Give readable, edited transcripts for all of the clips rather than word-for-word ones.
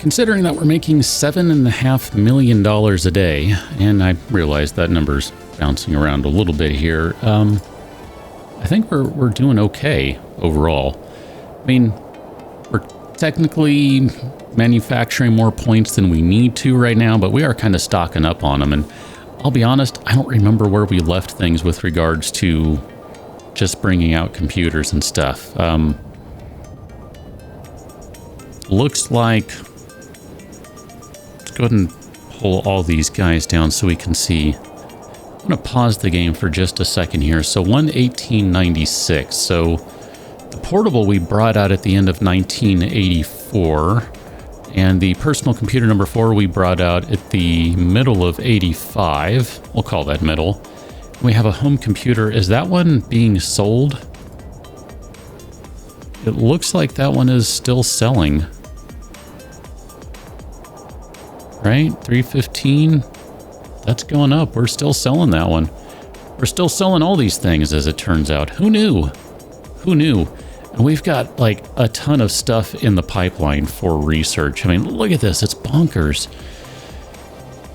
Considering that we're making $7.5 million a day, and I realize that number's bouncing around a little bit here, I think we're doing okay overall. I mean, we're technically manufacturing more points than we need to right now, but we are kind of stocking up on them. And I'll be honest, I don't remember where we left things with regards to just bringing out computers and stuff. Looks like, let's go ahead and pull all these guys down so we can see. I'm going to pause the game for just a second here. So 1/1896. So the portable we brought out at the end of 1984, and the personal computer number 4 we brought out at the middle of 85. We'll call that middle. We have a home computer. Is that one being sold? It looks like that one is still selling. Right? 315. That's going up. We're still selling that one. We're still selling all these things, as it turns out. Who knew? Who knew? And we've got like a ton of stuff in the pipeline for research. I mean, look at this. It's bonkers.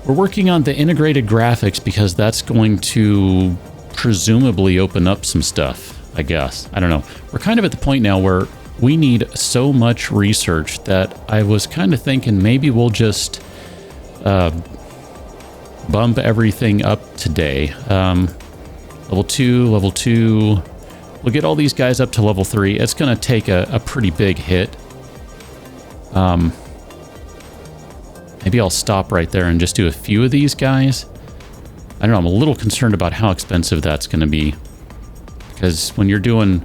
We're working on the integrated graphics because that's going to presumably open up some stuff, I guess. I don't know. We're kind of at the point now where we need so much research that I was kind of thinking maybe we'll just bump everything up today. Level 2, level 2. We'll get all these guys up to level 3. It's going to take a pretty big hit. Maybe I'll stop right there and just do a few of these guys. I don't know. I'm a little concerned about how expensive that's going to be. Because when you're doing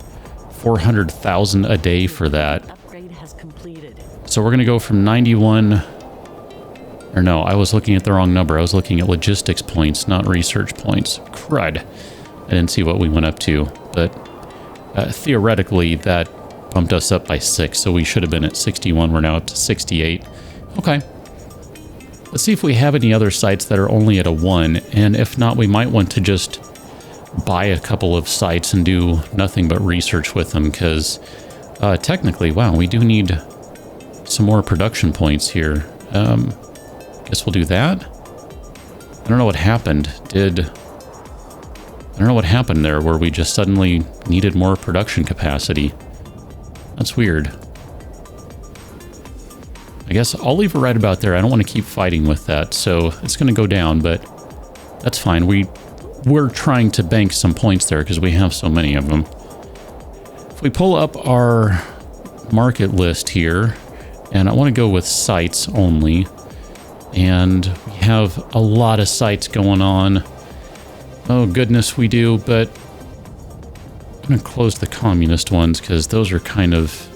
400,000 a day for that. Upgrade has completed. So we're going to go from 91... Or no, I was looking at the wrong number. I was looking at logistics points, not research points. Crud. I didn't see what we went up to. But theoretically, that bumped us up by 6. So we should have been at 61. We're now up to 68. Okay. Let's see if we have any other sites that are only at a 1. And if not, we might want to just buy a couple of sites and do nothing but research with them. Because technically, wow, we do need some more production points here. Guess we'll do that. I don't know what happened. I don't know what happened there where we just suddenly needed more production capacity. That's weird. I guess I'll leave it right about there. I don't want to keep fighting with that, so it's going to go down, but that's fine. We're trying to bank some points there because we have so many of them. If we pull up our market list here, and I want to go with sites only, and we have a lot of sites going on. Oh goodness, we do, but I'm going to close the communist ones because those are kind of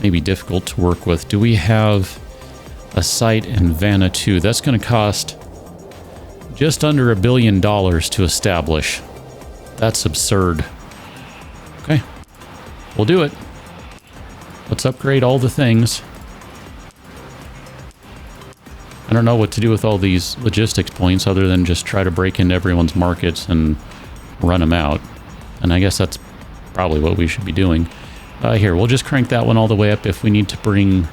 maybe difficult to work with. Do we have a site in Vanuatu? That's going to cost just under $1 billion to establish. That's absurd. Okay, we'll do it. Let's upgrade all the things. I don't know what to do with all these logistics points other than just try to break into everyone's markets and run them out. And I guess that's probably what we should be doing. Here, we'll just crank that one all the way up. If we need to bring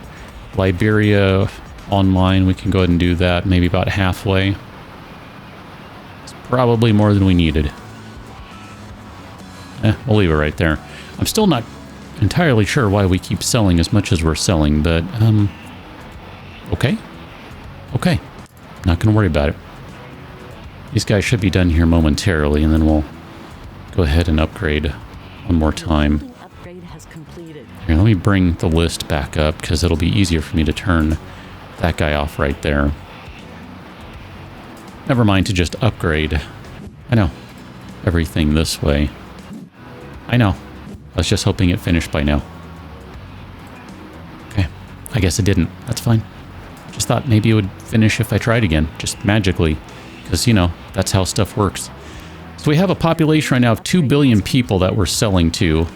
Liberia online, we can go ahead and do that, maybe about halfway. It's probably more than we needed. We'll leave it right there. I'm still not entirely sure why we keep selling as much as we're selling, but okay. Okay, not going to worry about it. These guys should be done here momentarily, and then we'll go ahead and upgrade one more time. Upgrade has completed. Here, let me bring the list back up, because it'll be easier for me to turn that guy off right there. Never mind to just upgrade. I know. Everything this way. I know. I was just hoping it finished by now. Okay, I guess it didn't. That's fine. Just thought maybe it would finish if I tried again, just magically, because, you know, that's how stuff works. So we have a population right now of 2 billion people that we're selling to.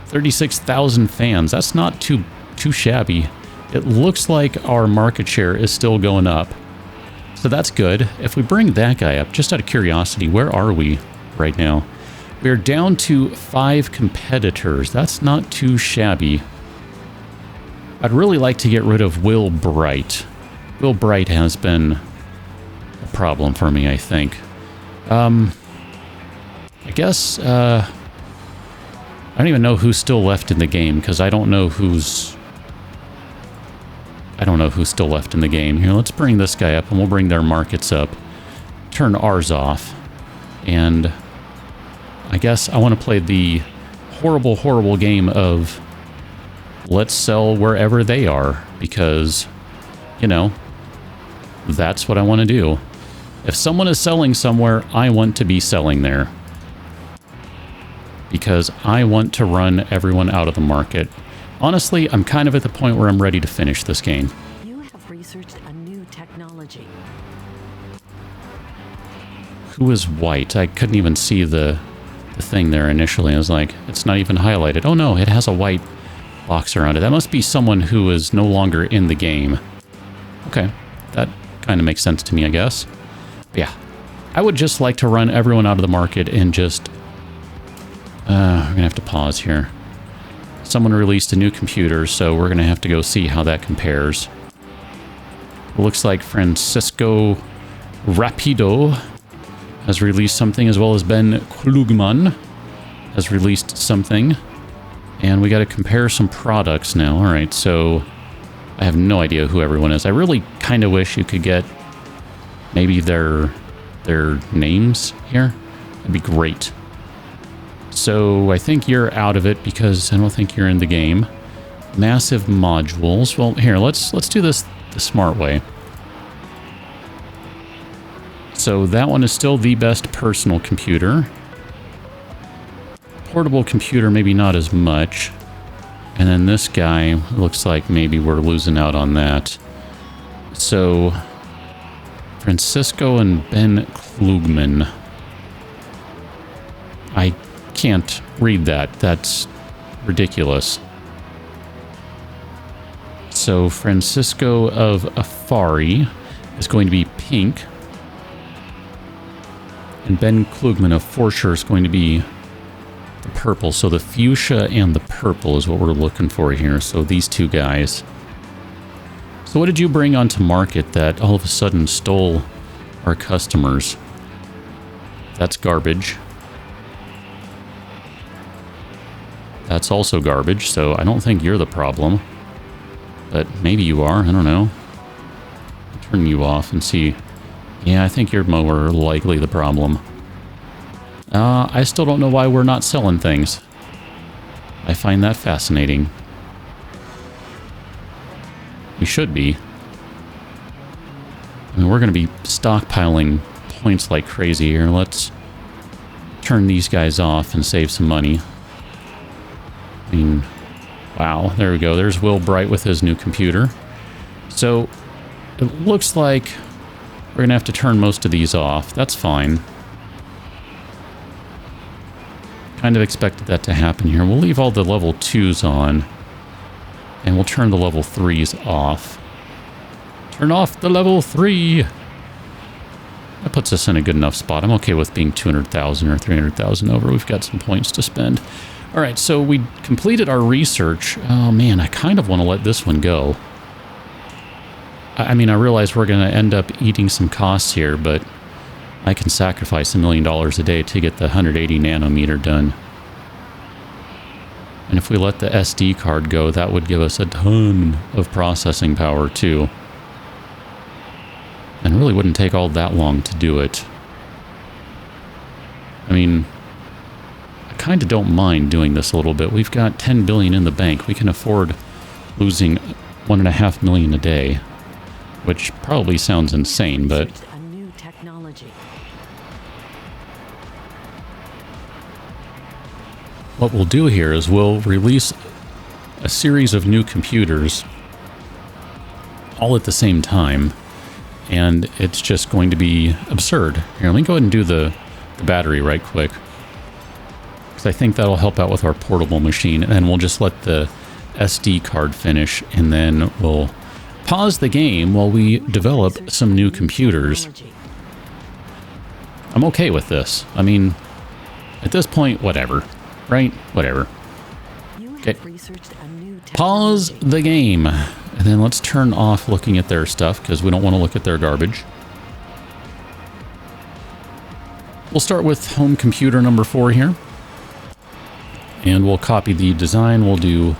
36,000 fans. That's not too shabby. It looks like our market share is still going up. So that's good. If we bring that guy up, just out of curiosity, where are we right now? We're down to 5 competitors. That's not too shabby. I'd really like to get rid of Will Bright. Will Bright has been a problem for me, I think. I guess, I don't even know who's still left in the game, because I don't know who's still left in the game. Here, let's bring this guy up, and we'll bring their markets up. Turn ours off. And I guess I want to play the horrible, horrible game of let's sell wherever they are, because, you know, that's what I want to do. If someone is selling somewhere, I want to be selling there. Because I want to run everyone out of the market. Honestly, I'm kind of at the point where I'm ready to finish this game. You have researched a new technology. Who is white? I couldn't even see the thing there initially. I was like, it's not even highlighted. Oh no, it has a white box around it. That must be someone who is no longer in the game. Okay, that kind of makes sense to me, I guess. But yeah, I would just like to run everyone out of the market and just... we're going to have to pause here. Someone released a new computer, so we're going to have to go see how that compares. It looks like Francisco Rapido has released something, as well as Ben Klugman has released something. And we got to compare some products now. All right, so I have no idea who everyone is. I really kind of wish you could get maybe their names here. That'd be great. So I think you're out of it because I don't think you're in the game. Massive modules. Well, here, let's do this the smart way. So that one is still the best personal computer. Portable computer, maybe not as much. And then this guy, looks like maybe we're losing out on that. So, Francisco and Ben Klugman. I can't read that. That's ridiculous. So, Francisco of Afari is going to be pink. And Ben Klugman of Forscher is going to be the purple. So the fuchsia and the purple is what we're looking for here. So these two guys. So what did you bring onto market that all of a sudden stole our customers? That's garbage. That's also garbage, so I don't think you're the problem. But maybe you are, I don't know. I'll turn you off and see. Yeah, I think you're more likely the problem. I still don't know why we're not selling things. I find that fascinating. We should be. I mean, we're going to be stockpiling points like crazy here. Let's turn these guys off and save some money. I mean, wow, there we go. There's Will Bright with his new computer. So, it looks like we're going to have to turn most of these off. That's fine. Kind of expected that to happen here. We'll leave all the level 2s on. And we'll turn the level 3s off. Turn off the level 3! That puts us in a good enough spot. I'm okay with being 200,000 or 300,000 over. We've got some points to spend. Alright, so we completed our research. Oh man, I kind of want to let this one go. I mean, I realize we're going to end up eating some costs here, but I can sacrifice $1 million a day to get the 180 nanometer done. And if we let the SD card go, that would give us a ton of processing power too. And it really wouldn't take all that long to do it. I mean, I kind of don't mind doing this a little bit. We've got 10 billion in the bank. We can afford losing 1.5 million a day, which probably sounds insane, but A new technology. what we'll do here is we'll release a series of new computers all at the same time, and it's just going to be absurd. Here, let me go ahead and do the battery right quick, because I think that'll help out with our portable machine, and then we'll just let the SD card finish, and then we'll pause the game while we develop some new computers. I'm okay with this. I mean, at this point, whatever. Right? Whatever. have researched a new Pause technology. the game. And then let's turn off looking at their stuff because we don't want to look at their garbage. We'll start with home computer number 4 here. And we'll copy the design. We'll do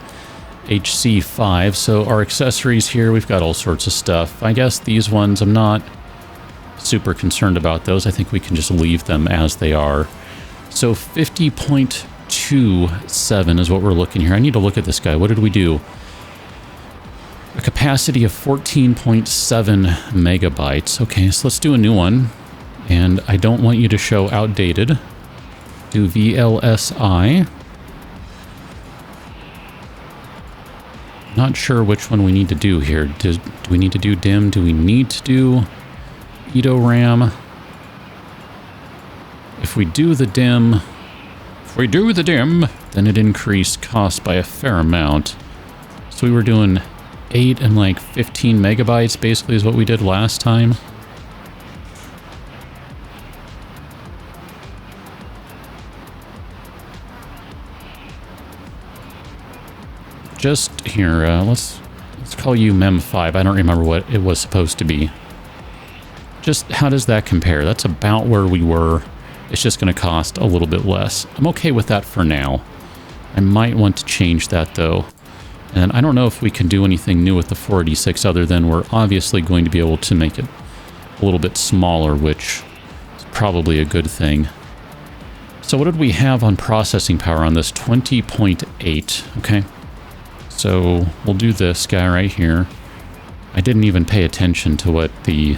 HC5. So our accessories here, we've got all sorts of stuff. I guess these ones, I'm not super concerned about those. I think we can just leave them as they are. So 50.27 is what we're looking here. I need to look at this guy. What did we do? A capacity of 14.7 megabytes. Okay, so let's do a new one. And I don't want you to show outdated. Do VLSI. Not sure which one we need to do here. Do we need to do DIMM? Do we need to do EDO-RAM? If we do the DIMM, then it increased cost by a fair amount. So we were doing 8 and like 15 megabytes basically is what we did last time. Just here, let's call you MEM5. I don't remember what it was supposed to be. Just how does that compare? That's about where we were. It's just going to cost a little bit less. I'm okay with that for now. I might want to change that though. And I don't know if we can do anything new with the 486 other than we're obviously going to be able to make it a little bit smaller, which is probably a good thing. So what did we have on processing power on this? 20.8, okay. So we'll do this guy right here. I didn't even pay attention to what the...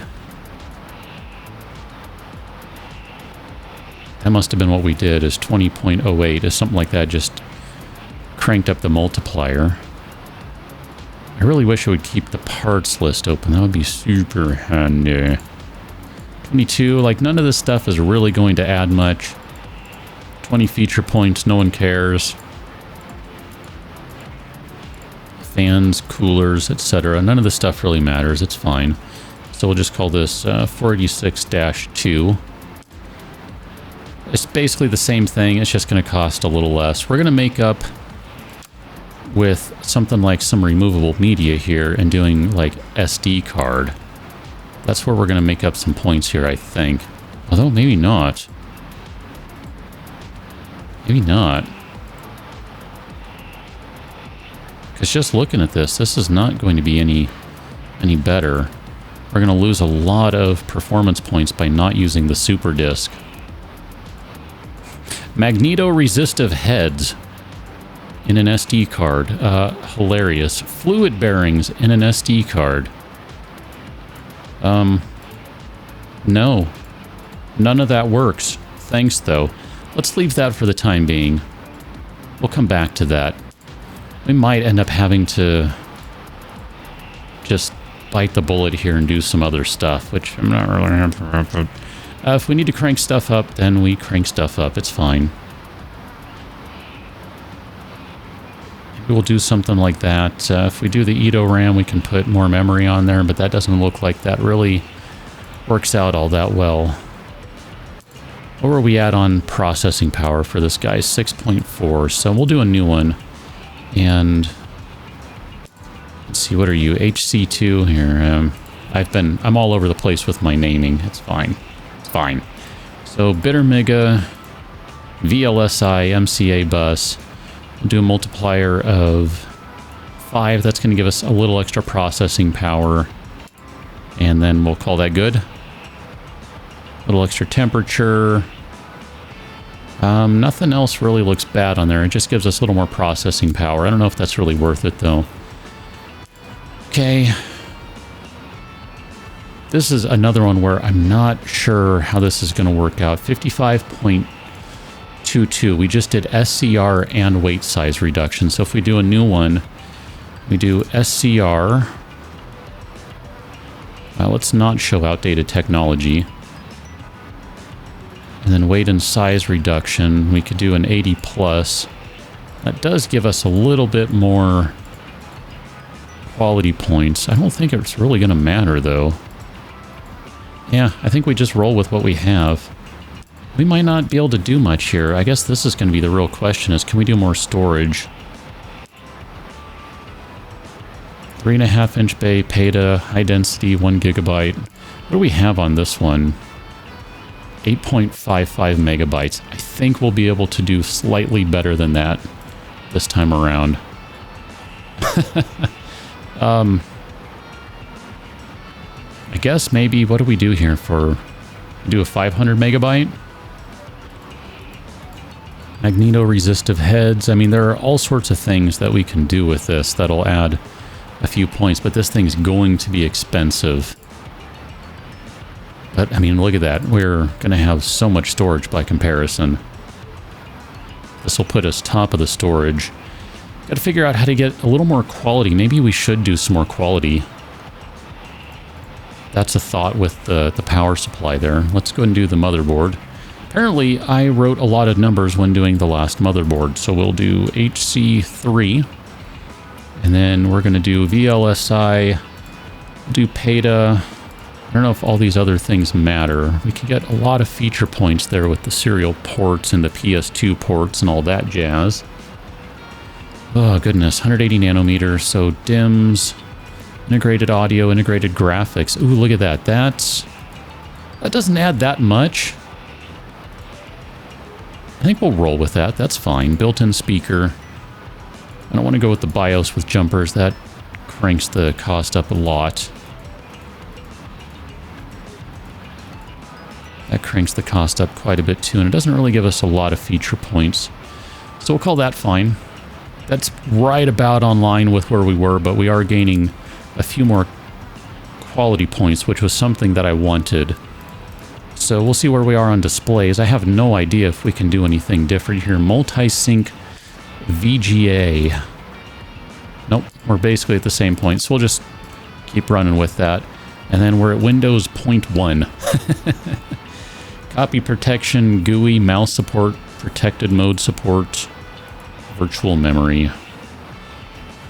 That must have been what we did, is 20.08, is something like that, just cranked up the multiplier. I really wish I would keep the parts list open. That would be super handy. 22, like none of this stuff is really going to add much. 20 feature points, no one cares. Fans, coolers, etc. None of this stuff really matters. It's fine. So we'll just call this 486-2. It's basically the same thing. It's just going to cost a little less. We're going to make up with something like some removable media here and doing like SD card. That's where we're going to make up some points here, I think. Although maybe not. Maybe not. Because just looking at this is not going to be any better. We're going to lose a lot of performance points by not using the super disk. Magneto-resistive heads in an SD card. Hilarious. Fluid bearings in an SD card. No. None of that works. Thanks, though. Let's leave that for the time being. We'll come back to that. We might end up having to just bite the bullet here and do some other stuff, which I'm not really happy about. If we need to crank stuff up, then we crank stuff up. It's fine. Maybe we'll do something like that. If we do the EDO-RAM, we can put more memory on there, but that doesn't look like that really works out all that well. What were we at on processing power for this guy? 6.4. So we'll do a new one. And let's see, what are you? HC2 here. I'm all over the place with my naming. It's fine. It's fine. So Bittermega, VLSI, MCA bus. We'll do a multiplier of 5. That's going to give us a little extra processing power. And then we'll call that good. A little extra temperature. Nothing else really looks bad on there. It just gives us a little more processing power. I don't know if that's really worth it, though. Okay. This is another one where I'm not sure how this is going to work out. 55.22. We just did SCR and weight size reduction. So if we do a new one, we do SCR. Let's not show outdated technology. And then weight and size reduction, we could do an 80 plus. That does give us a little bit more quality points. I don't think it's really going to matter, though. Yeah, I think we just roll with what we have. We might not be able to do much here. I guess this is going to be the real question, is can we do more storage? 3.5-inch bay, PETA, high density, 1 gigabyte. What do we have on this one? 8.55 megabytes. I think we'll be able to do slightly better than that this time around. I guess maybe, what do we do here for, do a 500 megabyte? Magneto-resistive heads. I mean, there are all sorts of things that we can do with this that'll add a few points, but this thing's going to be expensive. But, I mean, look at that. We're going to have so much storage by comparison. This will put us top of the storage. Got to figure out how to get a little more quality. Maybe we should do some more quality. That's a thought with the power supply there. Let's go and do the motherboard. Apparently, I wrote a lot of numbers when doing the last motherboard. So we'll do HC3. And then we're going to do VLSI. We'll do PETA. I don't know if all these other things matter. We can get a lot of feature points there with the serial ports and the PS2 ports and all that jazz. Oh, goodness. 180 nanometers. So DIMMs, integrated audio, integrated graphics. Ooh, look at that. That doesn't add that much. I think we'll roll with that. That's fine. Built-in speaker. I don't want to go with the BIOS with jumpers. That cranks the cost up a lot. That cranks the cost up quite a bit too, and it doesn't really give us a lot of feature points. So we'll call that fine. That's right about on line with where we were, but we are gaining a few more quality points, which was something that I wanted. So we'll see where we are on displays. I have no idea if we can do anything different here. Multi-sync VGA. Nope, we're basically at the same point, so we'll just keep running with that. And then we're at Windows 0.1. Copy protection, GUI, mouse support, protected mode support, virtual memory.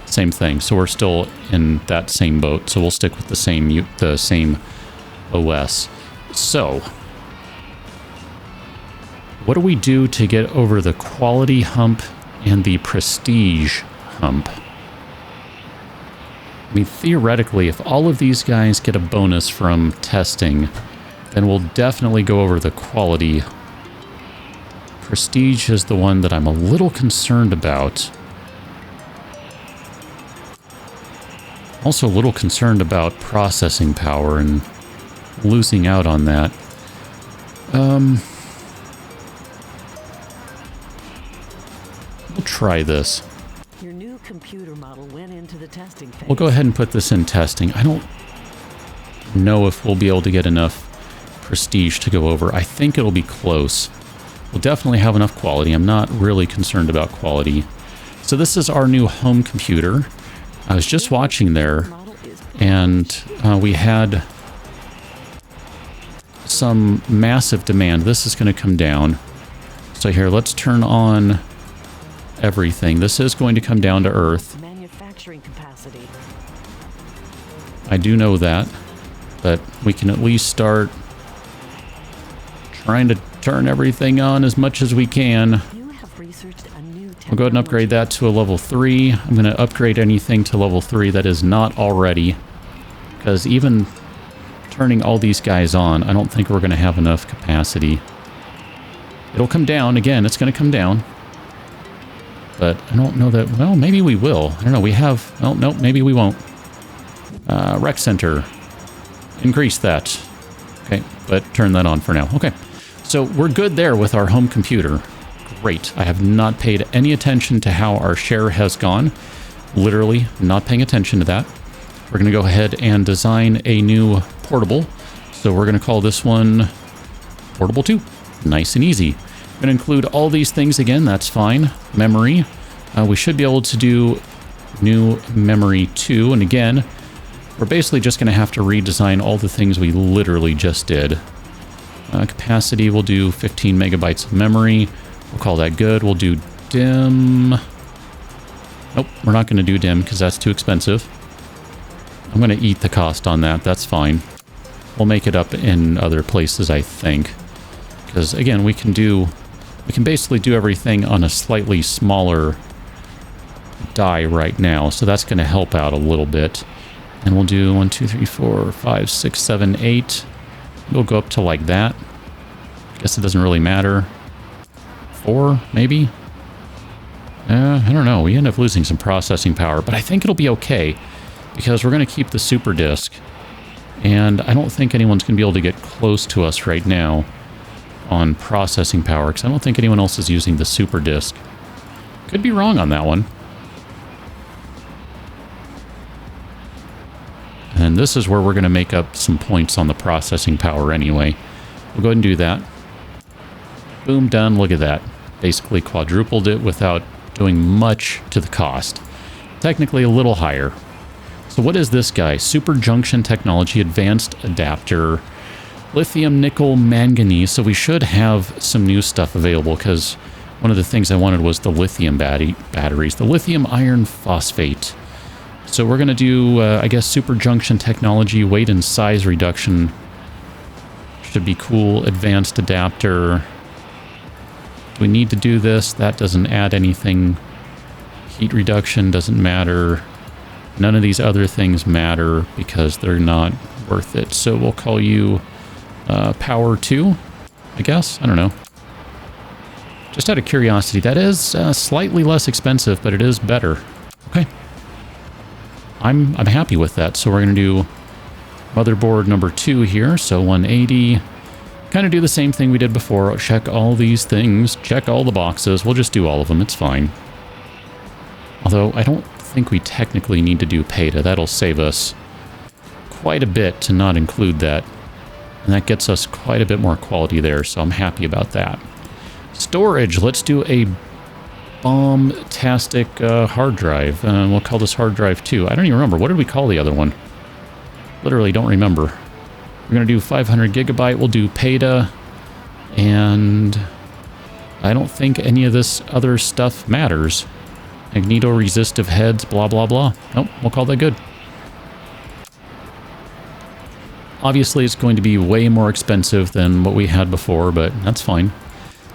Same thing, so we're still in that same boat, so we'll stick with the same OS. So, what do we do to get over the quality hump and the prestige hump? I mean, theoretically, if all of these guys get a bonus from testing, then we'll definitely go over the quality. Prestige is the one that I'm a little concerned about. Also a little concerned about processing power and losing out on that. We'll try this. Your new computer model went into the testing phase. We'll go ahead and put this in testing. I don't know if we'll be able to get enough prestige to go over. I think it'll be close. We'll definitely have enough quality. I'm not really concerned about quality. So this is our new home computer. I was just watching there, and we had some massive demand. This is going to come down. So here, let's turn on everything. This is going to come down to earth. Manufacturing capacity. I do know that, but we can at least start trying to turn everything on as much as we can. You have researched a new technology. We'll go ahead and upgrade that to a level 3. I'm going to upgrade anything to level 3 that is not already, because even turning all these guys on, I don't think we're going to have enough capacity. It'll come down. Again, it's going to come down. But I don't know that... Well, maybe we will. I don't know. We have... Oh, no, maybe we won't. Rec Center. Increase that. Okay, but turn that on for now. Okay. So we're good there with our home computer. Great. I have not paid any attention to how our share has gone. Literally not paying attention to that. We're going to go ahead and design a new portable. So we're going to call this one Portable 2. Nice and easy. I'm going to include all these things again. That's fine. Memory. We should be able to do new memory 2. And again, we're basically just going to have to redesign all the things we literally just did. Capacity, we'll do 15 megabytes of memory. We'll call that good. We'll do DIMM. Nope, we're not going to do DIMM because that's too expensive. I'm going to eat the cost on that. That's fine. We'll make it up in other places, I think. Because, again, we can basically do everything on a slightly smaller die right now, so that's going to help out a little bit. And we'll do 1, 2, 3, 4, 5, 6, 7, 8. We'll go up to like that. Guess it doesn't really matter. 4, maybe? I don't know. We end up losing some processing power, but I think it'll be okay because we're going to keep the super disk. And I don't think anyone's going to be able to get close to us right now on processing power because I don't think anyone else is using the super disk. Could be wrong on that one. And this is where we're going to make up some points on the processing power anyway. We'll go ahead and do that. Boom, done. Look at that. Basically quadrupled it without doing much to the cost. Technically a little higher. So what is this guy? Super Junction Technology Advanced Adapter. Lithium, nickel, manganese. So we should have some new stuff available because one of the things I wanted was the lithium batteries. The lithium iron phosphate. So we're going to do, I guess, Super Junction Technology, weight and size reduction. Should be cool. Advanced adapter. Do we need to do this? That doesn't add anything. Heat reduction doesn't matter. None of these other things matter because they're not worth it. So we'll call you Power 2, I guess. I don't know. Just out of curiosity, that is slightly less expensive, but it is better. Okay. I'm happy with that. So we're going to do motherboard number 2 here. So 180. Kind of do the same thing we did before. Check all these things. Check all the boxes. We'll just do all of them. It's fine. Although I don't think we technically need to do PETA. That'll save us quite a bit to not include that. And that gets us quite a bit more quality there. So I'm happy about that. Storage. Let's do a bombastic hard drive. We'll call this hard drive 2. I don't even remember. What did we call the other one? Literally don't remember. We're going to do 500 gigabyte. We'll do PETA. And I don't think any of this other stuff matters. Magneto-resistive heads, blah, blah, blah. Nope, we'll call that good. Obviously, it's going to be way more expensive than what we had before, but that's fine.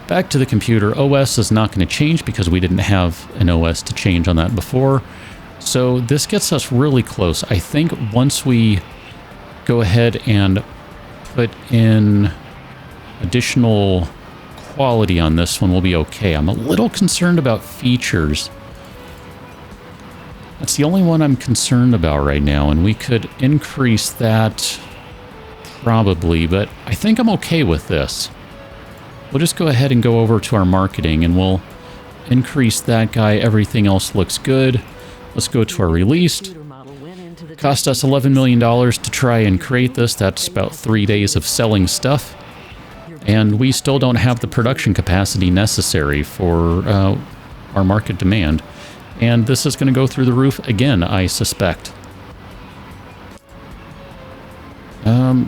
Back to the computer. OS is not going to change because we didn't have an OS to change on that before. So this gets us really close. I think once we go ahead and put in additional quality on this one, we'll be okay. I'm a little concerned about features. That's the only one I'm concerned about right now, and we could increase that probably, but I think I'm okay with this. We'll just go ahead and go over to our marketing, and we'll increase that guy. Everything else looks good. Let's go to our released. Cost us $11 million to try and create this. That's about 3 days of selling stuff. And we still don't have the production capacity necessary for our market demand. And this is going to go through the roof again, I suspect.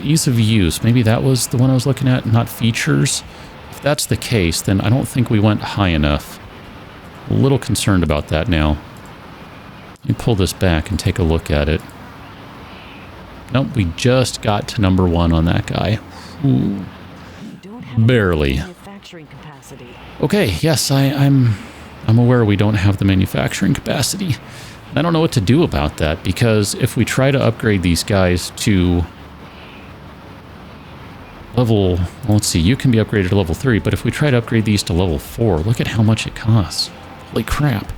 Ease of use. Maybe that was the one I was looking at, not features. If that's the case, then I don't think we went high enough. A little concerned about that now. Let me pull this back and take a look at it. Nope, we just got to number 1 on that guy. Ooh. Barely. Okay, yes, I'm aware we don't have the manufacturing capacity. I don't know what to do about that, because if we try to upgrade these guys to level... Well, let's see, you can be upgraded to level 3, but if we try to upgrade these to level 4, look at how much it costs. Holy crap.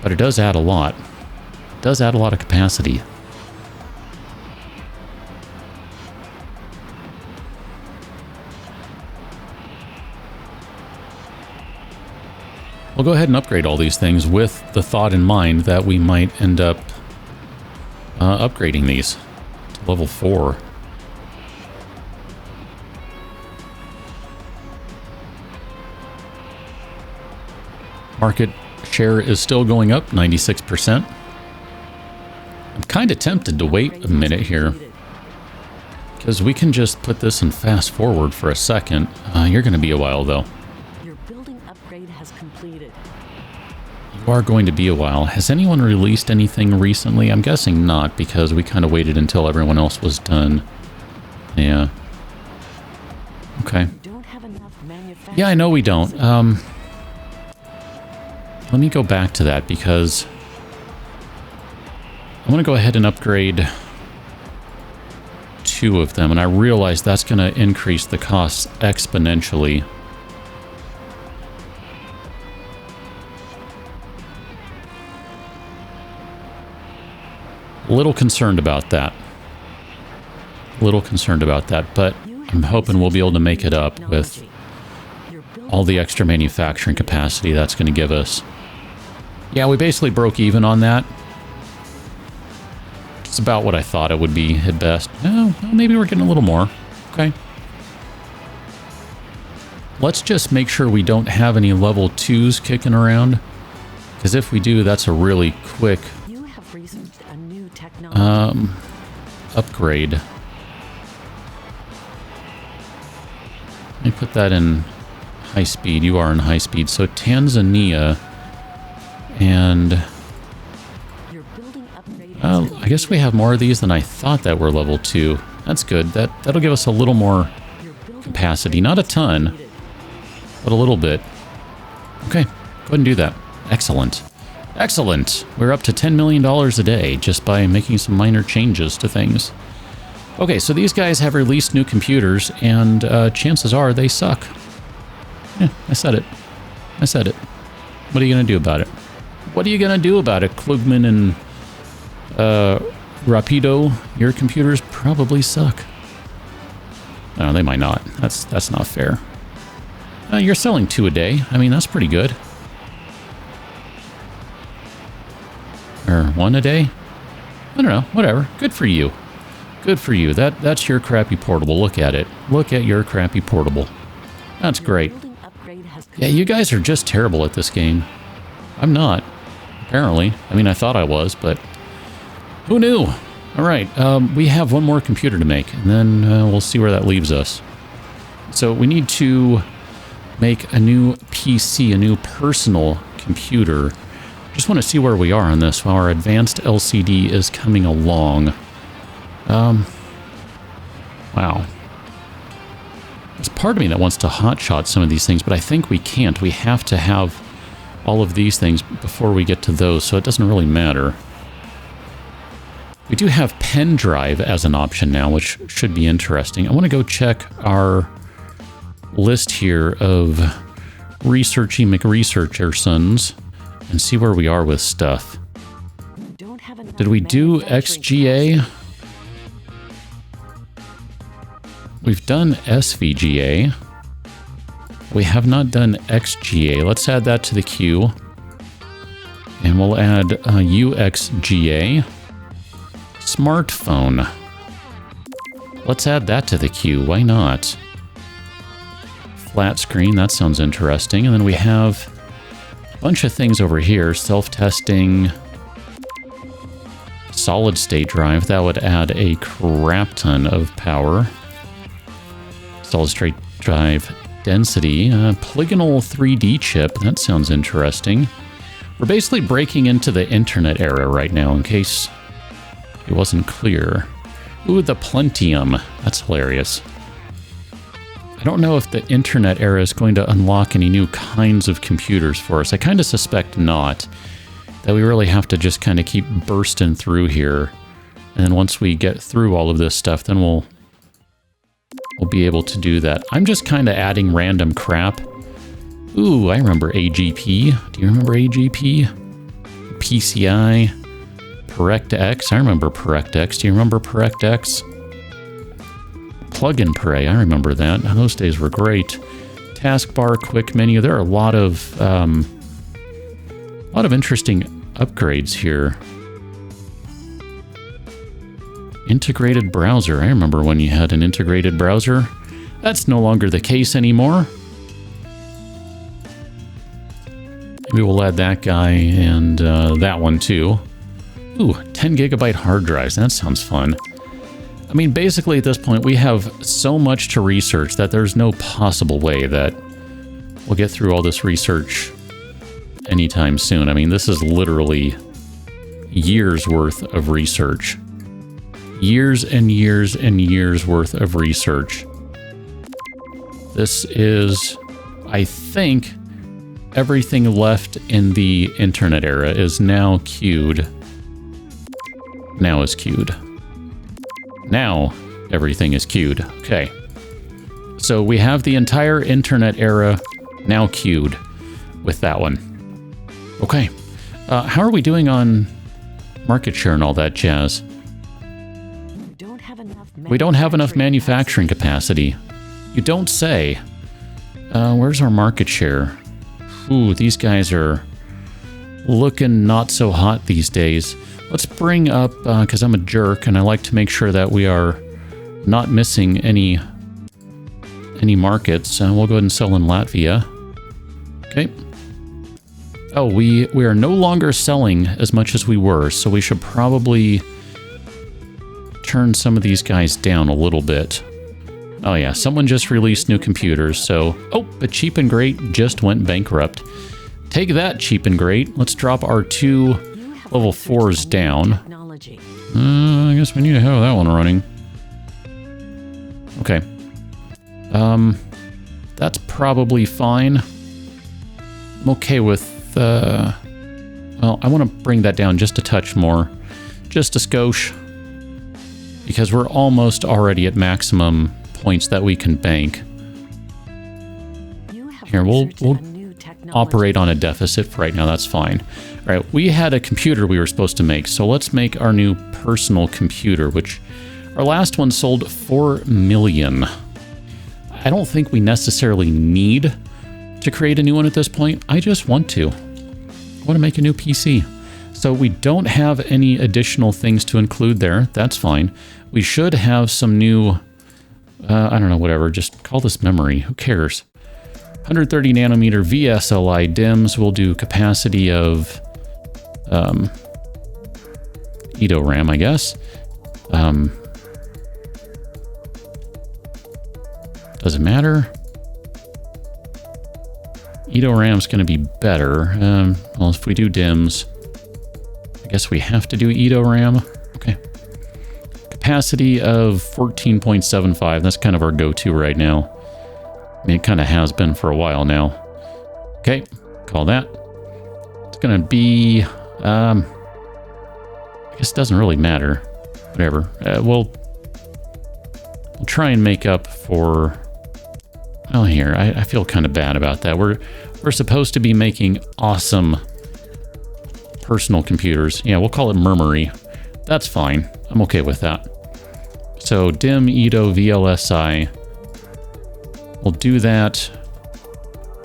But it does add a lot. It does add a lot of capacity. We'll go ahead and upgrade all these things with the thought in mind that we might end up upgrading these to level 4. Market share is still going up, 96%. I'm kind of tempted to wait a minute here, because we can just put this in fast forward for a second. You're going to be a while, though. Your building upgrade has completed. You are going to be a while. Has anyone released anything recently? I'm guessing not, because we kind of waited until everyone else was done. Yeah. Okay. Don't have enough Yeah, I know we don't. let me go back to that because I want to go ahead and upgrade 2 of them, and I realize that's going to increase the costs exponentially. A little concerned about that. But I'm hoping we'll be able to make it up with all the extra manufacturing capacity that's going to give us. Yeah, we basically broke even on that. It's about what I thought it would be at best. Oh, well, maybe we're getting a little more. Okay. Let's just make sure we don't have any level 2s kicking around. Because if we do, that's a really quick upgrade. Let me put that in high speed. You are in high speed. So Tanzania and I guess we have more of these than I thought that were level 2. That's good. That'll give us a little more capacity. Not a ton, but a little bit. Okay, go ahead and do that. Excellent. Excellent. We're up to $10 million a day just by making some minor changes to things. Okay, so these guys have released new computers, and chances are they suck. Yeah, I said it. What are you going to do about it? Klugman and Rapido? Your computers probably suck. No, they might not. That's not fair. You're selling 2 a day. I mean, that's pretty good. Or 1 a day? I don't know. Whatever. Good for you. Good for you. That's your crappy portable. Look at it. Look at your crappy portable. That's great. Yeah, you guys are just terrible at this game. I'm not. Apparently. I mean, I thought I was, but who knew? All right. We have 1 more computer to make, and then we'll see where that leaves us. So we need to make a new PC, a new personal computer. Just want to see where we are on this while our advanced LCD is coming along. Wow. There's part of me that wants to hotshot some of these things, but I think we can't. We have to have all of these things before we get to those, so it doesn't really matter. We do have pen drive as an option now, which should be interesting. I want to go check our list here of researchy McResearchersons and see where we are with stuff. Did we do XGA? We've done SVGA. We have not done XGA. Let's add that to the queue. And we'll add UXGA. Smartphone. Let's add that to the queue. Why not? Flat screen. That sounds interesting. And then we have a bunch of things over here. Self-testing. Solid state drive. That would add a crap ton of power. Solid state drive density. Polygonal 3D chip. That sounds interesting. We're basically breaking into the internet era right now, in case it wasn't clear. Ooh, the Plentium. That's hilarious. I don't know if the internet era is going to unlock any new kinds of computers for us. I kind of suspect not. That we really have to just kind of keep bursting through here. And then once we get through all of this stuff, then we'll be able to do that. I'm just kind of adding random crap. Ooh, I remember AGP. Do you remember AGP? PCI. PerectX. I remember PerectX. Do you remember PerectX? Plug and Pray. I remember that. Those days were great. Taskbar, quick menu. There are a lot of interesting upgrades here. Integrated browser. I remember when you had an integrated browser. That's no longer the case anymore. Maybe we'll add that guy and that one too. Ooh, 10 gigabyte hard drives. That sounds fun. I mean, basically at this point, we have so much to research that there's no possible way that we'll get through all this research anytime soon. I mean, this is literally years worth of research. Years and years and years worth of research. This is, I think, everything left in the internet era is now queued. Now is queued. Now everything is queued. Okay. So we have the entire internet era now queued with that one. Okay. How are we doing on market share and all that jazz? We don't have enough manufacturing capacity. You don't say. Where's our market share? Ooh, these guys are looking not so hot these days. Let's bring up, because I'm a jerk and I like to make sure that we are not missing any markets. We'll go ahead and sell in Latvia. Okay. Oh, we are no longer selling as much as we were, so we should probably turn some of these guys down a little bit. Oh yeah, someone just released new computers, so... Oh, but Cheap and Great just went bankrupt. Take that, Cheap and Great. Let's drop our 2 level 4s down. I guess we need to have that one running. Okay. That's probably fine. I'm okay with... well, I want to bring that down just a touch more. Just a skosh. Because we're almost already at maximum points that we can bank. Here, we'll operate on a deficit for right now. That's fine. All right, we had a computer we were supposed to make, so let's make our new personal computer, which our last one sold 4 million. I don't think we necessarily need to create a new one at this point. I just want to. I want to make a new PC. So we don't have any additional things to include there. That's fine. We should have some new, I don't know, whatever. Just call this memory. Who cares? 130 nanometer VSLI DIMMs. We'll do capacity of Edo RAM, I guess. Does it matter? Edo RAM's going to be better. Well, if we do DIMMs, I guess we have to do Edo RAM. Okay. Capacity of 14.75. That's kind of our go-to right now. I mean, it kind of has been for a while now. Okay, call that. It's going to be... I guess it doesn't really matter. Whatever. We'll try and make up for... Oh, here. I feel kind of bad about that. We're supposed to be making awesome personal computers. Yeah, we'll call it Murmury. That's fine. I'm okay with that. So DIMM, Edo, VLSI. We'll do that.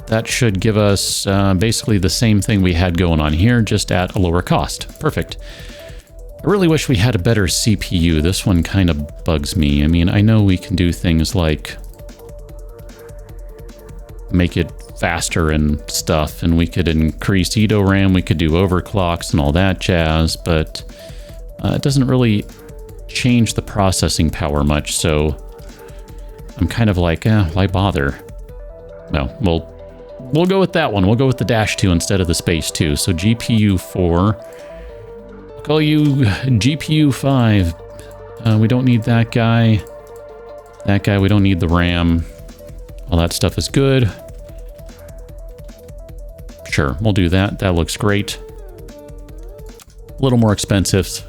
That should give us basically the same thing we had going on here, just at a lower cost. Perfect. I really wish we had a better CPU. This one kind of bugs me. I mean, I know we can do things like make it faster and stuff, and we could increase Edo RAM, we could do overclocks and all that jazz, but it doesn't really change the processing power much, so I'm kind of like, why bother? No, we'll go with that one. We'll go with the Dash 2 instead of the Space 2. So GPU 4. I'll call you GPU 5. We don't need that guy. That guy, we don't need the RAM. All that stuff is good. Sure, we'll do that. That looks great. A little more expensive,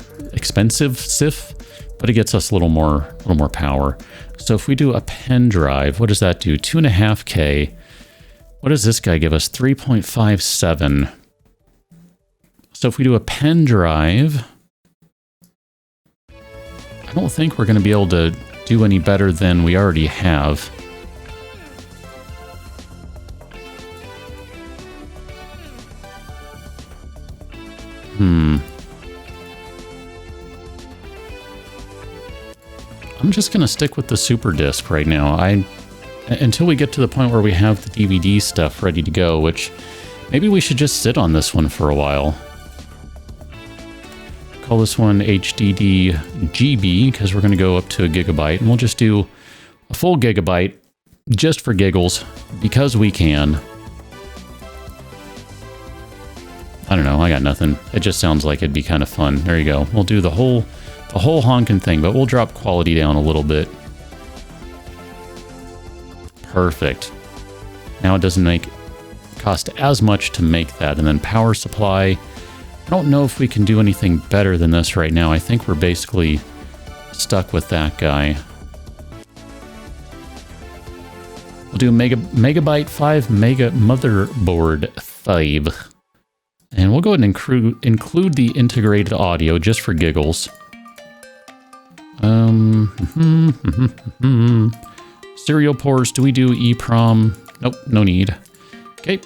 but it gets us a little more power. So if we do a pen drive, what does that do? 2.5K. What does this guy give us? 3.57. So if we do a pen drive, I don't think we're going to be able to do any better than we already have. I'm just going to stick with the Super Disc right now. Until we get to the point where we have the DVD stuff ready to go, which maybe we should just sit on this one for a while. Call this one HDD GB, because we're going to go up to 1 gigabyte, and we'll just do a full gigabyte just for giggles, because we can. I don't know, I got nothing. It just sounds like it'd be kind of fun. There you go. We'll do the whole honkin' thing, but we'll drop quality down a little bit. Perfect. Now it doesn't make cost as much to make that. And then power supply, I don't know if we can do anything better than this right now. I think we're basically stuck with that guy. We'll do megabyte 5, mega motherboard 5. And we'll go ahead and include the integrated audio just for giggles. Serial ports, do we do EEPROM? Nope, no need. Okay.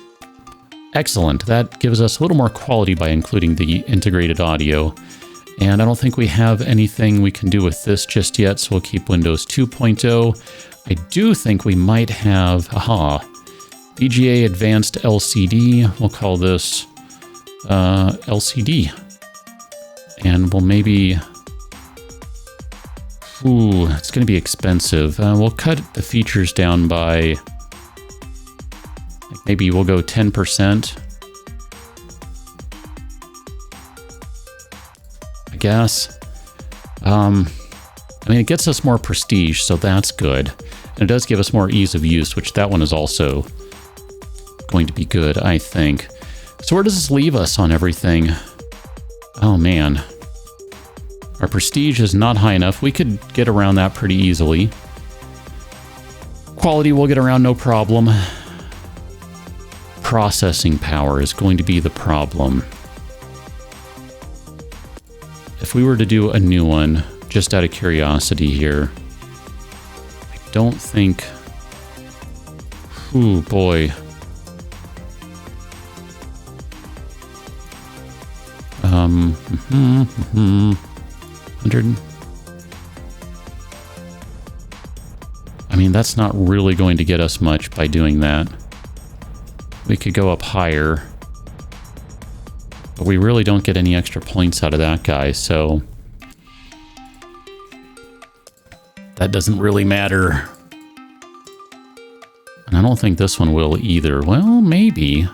Excellent. That gives us a little more quality by including the integrated audio. And I don't think we have anything we can do with this just yet, so we'll keep Windows 2.0. I do think we might have, VGA Advanced LCD. We'll call this LCD. And we'll maybe... Ooh, it's going to be expensive. We'll cut the features down by... maybe we'll go 10%. I guess. I mean, it gets us more prestige, so that's good. And it does give us more ease of use, which that one is also going to be good, I think. So where does this leave us on everything? Oh, man. Our prestige is not high enough. We could get around that pretty easily. Quality we'll get around no problem. Processing power is going to be the problem. If we were to do a new one, just out of curiosity here, I don't think... Ooh, boy. 100. I mean, that's not really going to get us much by doing that. We could go up higher, but we really don't get any extra points out of that guy, so that doesn't really matter. And I don't think this one will either. Well, maybe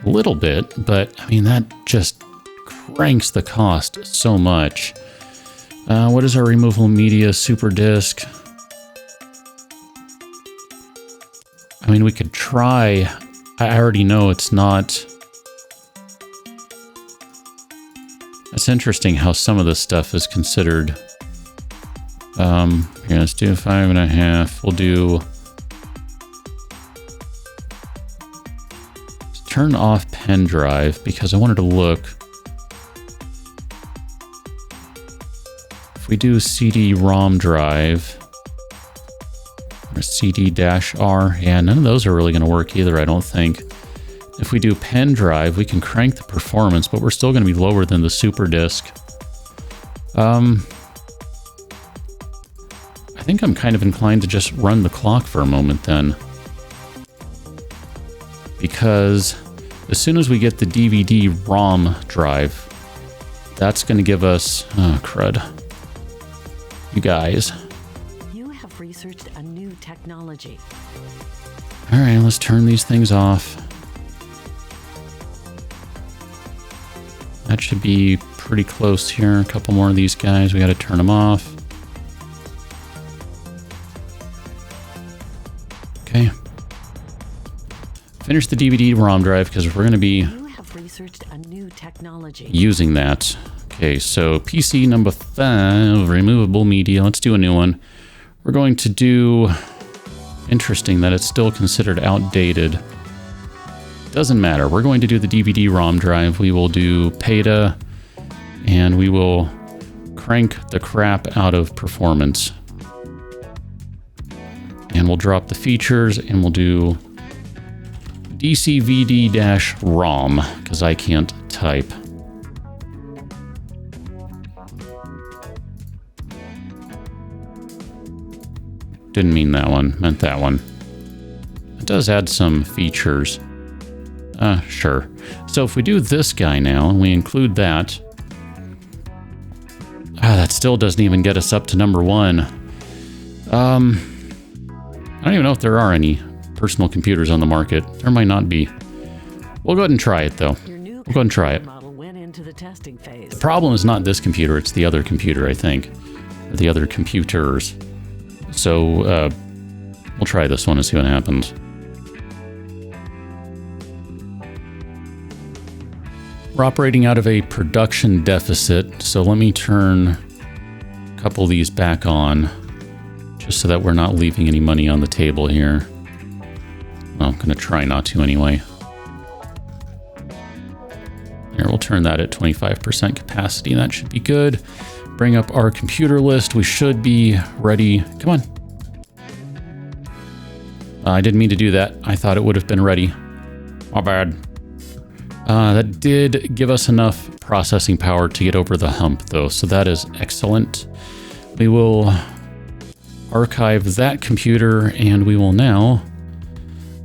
a little bit, but I mean, that just cranks the cost so much. What is our removable media super disk? I mean, we could try. I already know it's not. It's interesting how some of this stuff is considered. Here, let's do 5.5. We'll do. Let's turn off pen drive because I wanted to look. If we do CD-ROM drive. Or CD-R. Yeah, none of those are really going to work either, I don't think. If we do pen drive, we can crank the performance, but we're still going to be lower than the super disk. I think I'm kind of inclined to just run the clock for a moment then. Because as soon as we get the DVD-ROM drive, that's going to give us... Oh, crud. You guys... researched a new technology. All right, let's turn these things off. That should be pretty close here. A couple more of these guys. We got to turn them off. Okay. Finish the DVD-ROM drive because we're going to be researched a new technology. Using that. Okay, so PC number 5, removable media. Let's do a new one. We're going to do... Interesting that it's still considered outdated. Doesn't matter. We're going to do the DVD-ROM drive. We will do PETA, and we will crank the crap out of performance. And we'll drop the features, and we'll do DCVD-ROM, because I can't type. Didn't mean that one, meant that one. It does add some features. Sure. So if we do this guy now, and we include that... that still doesn't even get us up to number 1. I don't even know if there are any personal computers on the market. There might not be. We'll go ahead and try it, though. We'll go ahead and try it. The problem is not this computer, it's the other computer, I think. Or the other computers. So, we'll try this one and see what happens. We're operating out of a production deficit, so let me turn a couple of these back on, just so that we're not leaving any money on the table here. Well, I'm going to try not to anyway. There, we'll turn that at 25% capacity, and that should be good. Bring up our computer list. We should be ready. Come on. I didn't mean to do that. I thought it would have been ready. My bad. That did give us enough processing power to get over the hump, though, so that is excellent. We will archive that computer, and we will now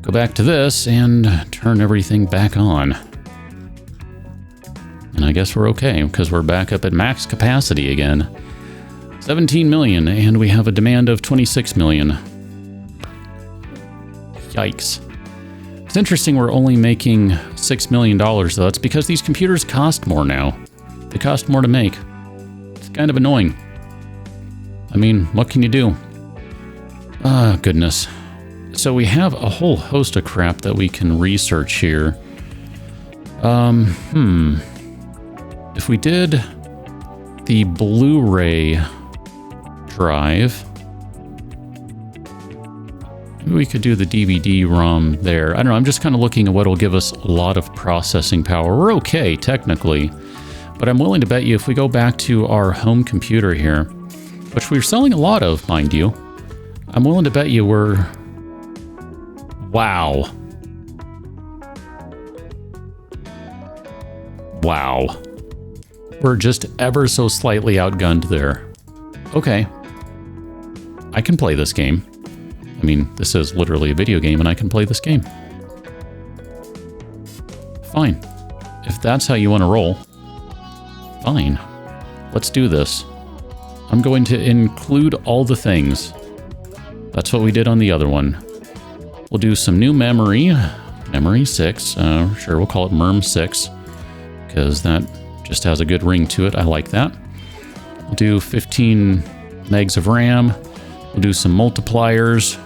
go back to this and turn everything back on. And I guess we're okay, because we're back up at max capacity again. 17 million, and we have a demand of 26 million. Yikes. It's interesting we're only making $6 million, though. That's because these computers cost more now. They cost more to make. It's kind of annoying. I mean, what can you do? Ah, goodness. So we have a whole host of crap that we can research here. If we did the Blu-ray drive, maybe we could do the DVD-ROM there. I don't know, I'm just kind of looking at what will give us a lot of processing power. We're okay, technically, but I'm willing to bet you if we go back to our home computer here, which we're selling a lot of, mind you, I'm willing to bet you we're... Wow. Wow. We're just ever so slightly outgunned there. Okay. I can play this game. I mean, this is literally a video game, and I can play this game. Fine. If that's how you want to roll, fine. Let's do this. I'm going to include all the things. That's what we did on the other one. We'll do some new memory. Memory 6. Sure, we'll call it MERM 6, because that just has a good ring to it. I like that. We'll do 15 megs of RAM. We'll do some multipliers.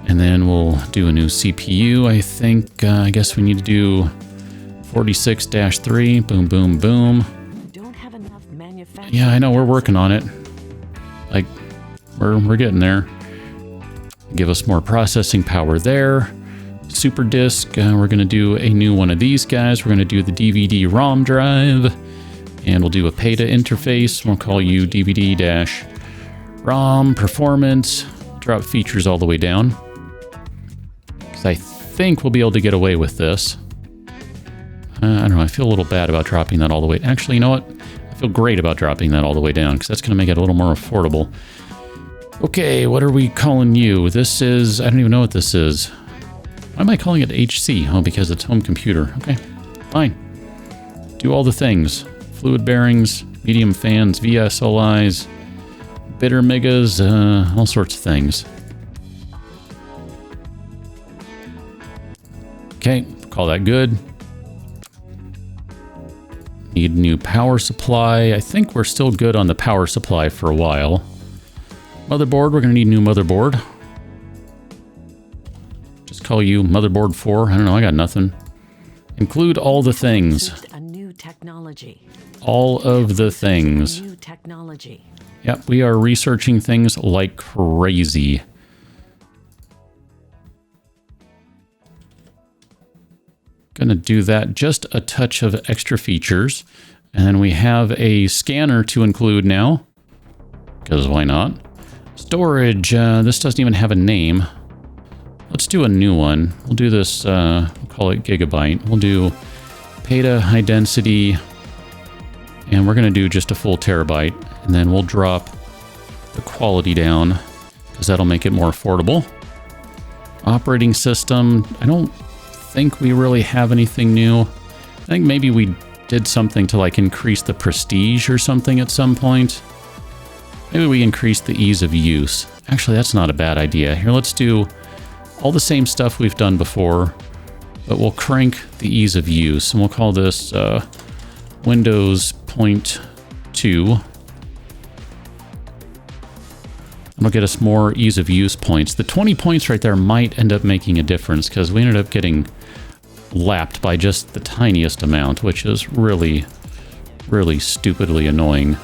And then we'll do a new CPU, I think. I guess we need to do 46-3. Boom, boom, boom. Don't have enough manufacturing. Yeah, I know. We're working on it. Like, we're getting there. Give us more processing power there. Super disk. We're going to do a new one of these guys. We're going to do the DVD-ROM drive. And we'll do a PATA interface. We'll call you DVD-ROM performance. Drop features all the way down. Because I think we'll be able to get away with this. I don't know. I feel a little bad about dropping that all the way. Actually, you know what? I feel great about dropping that all the way down, because that's going to make it a little more affordable. Okay, what are we calling you? This is... I don't even know what this is. Why am I calling it HC? Oh, because it's home computer. Okay, fine. Do all the things. Fluid bearings, medium fans, VSLIs, bitter megas, all sorts of things. Okay, call that good. Need new power supply. I think we're still good on the power supply for a while. Motherboard, we're going to need a new motherboard. Just call you motherboard 4. I don't know, I got nothing. Include all the things. A new technology. All of the things. New technology. Yep, we are researching things like crazy. Gonna do that, just a touch of extra features. And then we have a scanner to include now, because why not? Storage, this doesn't even have a name. Let's do a new one. We'll do this, we'll call it Gigabyte. We'll do PATA high density, and we're gonna do just a full terabyte. And then we'll drop the quality down, because that'll make it more affordable. Operating system, I don't think we really have anything new. I think maybe we did something to like increase the prestige or something at some point. Maybe we increased the ease of use. Actually, that's not a bad idea. Here, let's do all the same stuff we've done before, but we'll crank the ease of use, and we'll call this Windows Point 2. It'll get us more ease of use points. The 20 points right there might end up making a difference, because we ended up getting lapped by just the tiniest amount, which is really, really stupidly annoying.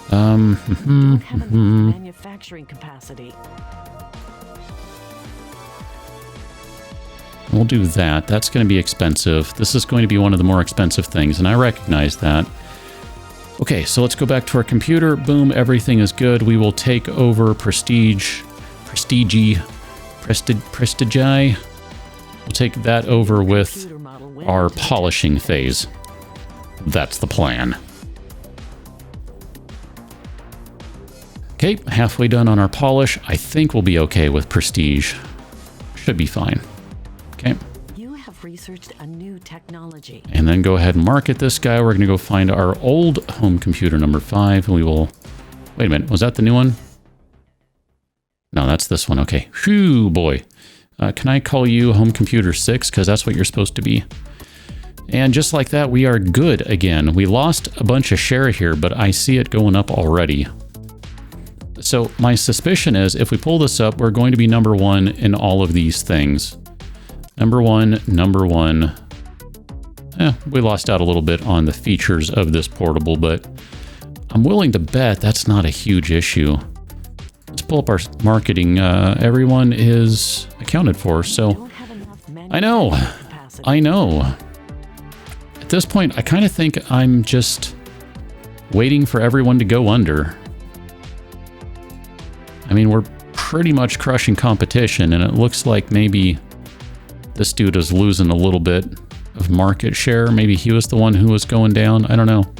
Don't have enough manufacturing capacity. We'll do that. That's going to be expensive. This is going to be one of the more expensive things, and I recognize that. Okay, so let's go back to our computer. Boom, everything is good. We will take over Prestige. We'll take that over with our polishing phase. That's the plan. Okay, halfway done on our polish. I think we'll be okay with Prestige. Should be fine. Okay. You have researched a new technology. And then go ahead and market this guy. We're going to go find our old home computer number 5. And we will... Wait a minute. Was that the new one? No, that's this one. Okay. Phew, boy. Can I call you home computer 6? Because that's what you're supposed to be. And just like that, we are good again. We lost a bunch of share here, but I see it going up already. So my suspicion is if we pull this up, we're going to be number 1 in all of these things. Number one. We lost out a little bit on the features of this portable, but I'm willing to bet that's not a huge issue. Let's pull up our marketing. Everyone is accounted for, so I know. At this point, I kind of think I'm just waiting for everyone to go under. I mean, we're pretty much crushing competition, and it looks like maybe this dude is losing a little bit of market share. Maybe he was the one who was going down. I don't know.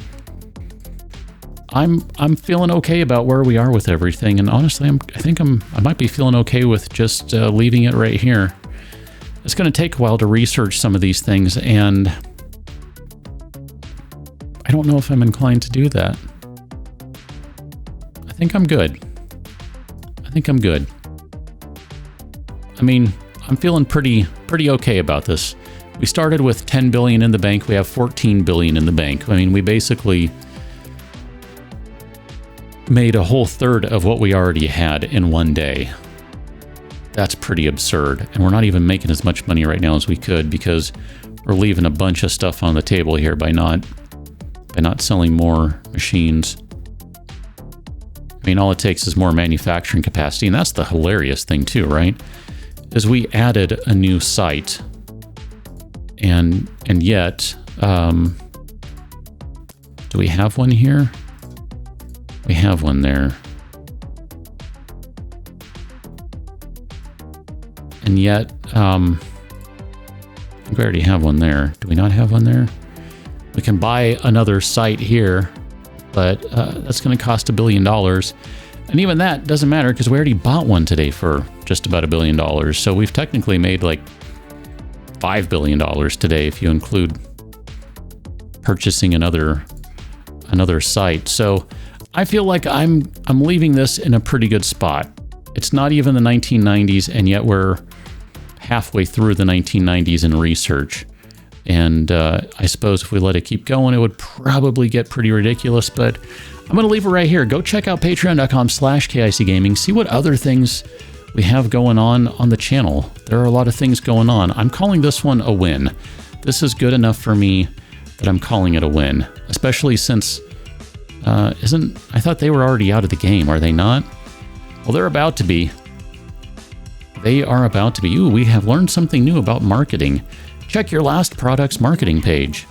I'm feeling okay about where we are with everything, and honestly, I might be feeling okay with just leaving it right here. It's going to take a while to research some of these things, and I don't know if I'm inclined to do that. I think I'm good. I mean, I'm feeling pretty okay about this. We started with 10 billion in the bank. We have 14 billion in the bank. I mean, we basically made a whole third of what we already had in one day. That's pretty absurd. And we're not even making as much money right now as we could because we're leaving a bunch of stuff on the table here by not selling more machines. I mean, all it takes is more manufacturing capacity, and that's the hilarious thing too, right? Is we added a new site, and yet, do we have one here? We have one there. And yet, I think we already have one there. Do we not have one there? We can buy another site here, but that's going to cost $1 billion. And even that doesn't matter because we already bought one today for just about $1 billion. So we've technically made like $5 billion today if you include purchasing another site. So I feel like I'm leaving this in a pretty good spot. It's not even the 1990s, and yet we're halfway through the 1990s in research. And I suppose if we let it keep going, it would probably get pretty ridiculous, but I'm going to leave it right here. Go check out patreon.com/KICGaming. See what other things we have going on the channel. There are a lot of things going on. I'm calling this one a win. This is good enough for me that I'm calling it a win, especially since I thought they were already out of the game. Are they not? Well, they're about to be. They are about to be. Ooh, we have learned something new about marketing. Check your last product's marketing page.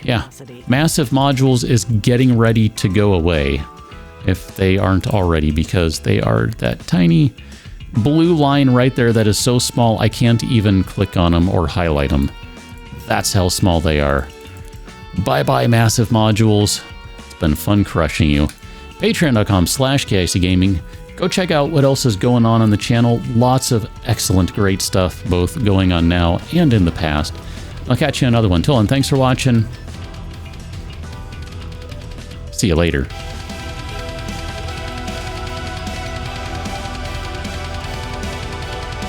Yeah, Massive Modules is getting ready to go away, if they aren't already, because they are that tiny blue line right there that is so small I can't even click on them or highlight them. That's how small they are. Bye-bye, Massive Modules. It's been fun crushing you. Patreon.com/KICGaming. Go check out what else is going on the channel. Lots of excellent, great stuff, both going on now and in the past. I'll catch you on another one. Till then, thanks for watching. See you later.